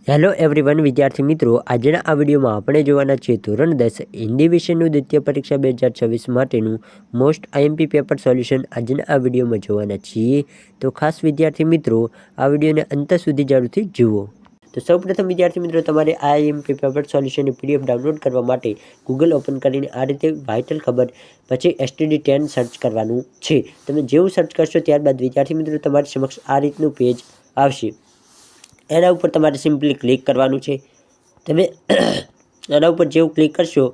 Hello everyone વિદ્યાર્થી મિત્રો, આજના આ વિડીયોમાં આપણે જોવાના છીએ ધોરણ 10 હિન્દી વિષયનું દ્વિતીય પરીક્ષા 2026 માટેનું મોસ્ટ આઈએમપી પેપર સોલ્યુશન આજના આ વિડીયોમાં જોવાના છીએ। તો ખાસ વિદ્યાર્થી મિત્રો આ વિડીયોને અંત સુધી જરૂરથી જુઓ। તો સૌપ્રથમ વિદ્યાર્થી મિત્રો તમારે આ આઈએમપી પેપર સોલ્યુશનની પીડીએફ ડાઉનલોડ કરવા માટે ગૂગલ ઓપન કરીને આ રીતે વાઇટલ ખબર પછી STD10 સર્ચ કરવાનું છે। તમે જેવું સર્ચ કરશો ત્યારબાદ વિદ્યાર્થી મિત્રો તમારી સમક્ષ આ રીતનું પેજ આવશે। એના ઉપર તમારે સિમ્પલી ક્લિક કરવાનું છે। તમે એના ઉપર જેવું ક્લિક કરશો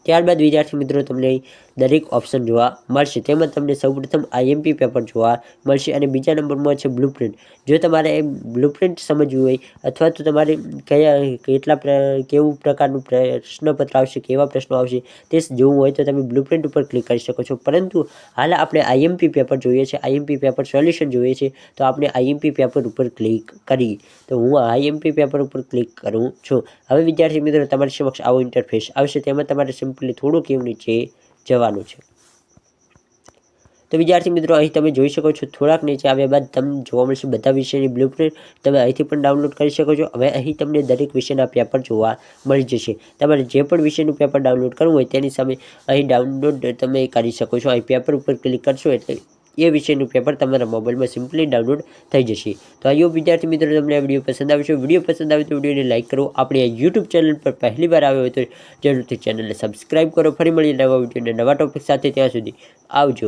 ત્યારબાદ વિદ્યાર્થી મિત્રો તમને દરેક ઓપ્શન જોવા મળશે। તેમાં તમને સૌપ્રથમ આઈએમપી પેપર જોવા મળશે અને બીજા નંબરમાં છે બ્લુપ્રિન્ટ। જો તમારે બ્લુપ્રિન્ટ સમજવું હોય અથવા તો તમારે કેવું પ્રકારનું પ્રશ્નપત્ર આવશે, કેવા પ્રશ્નો આવશે તે જોવું હોય તો તમે બ્લુપ્રિન્ટ ઉપર ક્લિક કરી શકો છો। પરંતુ હાલ આપણે આઈએમપી પેપર જોઈએ છે, આઈએમપી પેપર સોલ્યુશન જોઈએ છે, તો આપણે આઈએમપી પેપર ઉપર ક્લિક કરીએ। તો હું આઈએમપી પેપર ઉપર ક્લિક કરું છું। હવે વિદ્યાર્થી મિત્રો તમારી સમક્ષ આવો ઇન્ટરફેસ આવશે। તેમાં તમારે સિમ્પલી થોડુંક એવું નીચે જવાનું છે। તો વિદ્યાર્થી મિત્રો અહીં તમે જોઈ શકો છો થોડાક નીચે આવ્યા બાદ તમને જોવા મળશે બધા વિષયની બ્લુપ્રિન્ટ। તમે અહીંથી પણ ડાઉનલોડ કરી શકો છો। હવે અહીં તમને દરેક વિષયના પેપર જોવા મળી જશે। તમારે જે પણ વિષયનું પેપર ડાઉનલોડ કરવું હોય તેની સામે અહીં ડાઉનલોડ તમે કરી શકો છો। અહીં પેપર ઉપર ક્લિક કરશો એટલે એ વિષયનું પેપર તમારા મોબાઈલમાં સિમ્પલી ડાઉનલોડ થઈ જશે। તો આ વિદ્યાર્થી મિત્રો તમને આ વિડીયો પસંદ આવશે। વિડીયો પસંદ આવે તો વિડીયોને લાઇક કરો। આપણી આ યુટ્યુબ ચેનલ પર પહેલી વાર આવ્યો હોય તો જરૂરથી ચેનલને સબસ્ક્રાઇબ કરો। ફરી મળીએ નવા વિડીયો અને નવા ટોપિક સાથે। ત્યાં સુધી આવજો।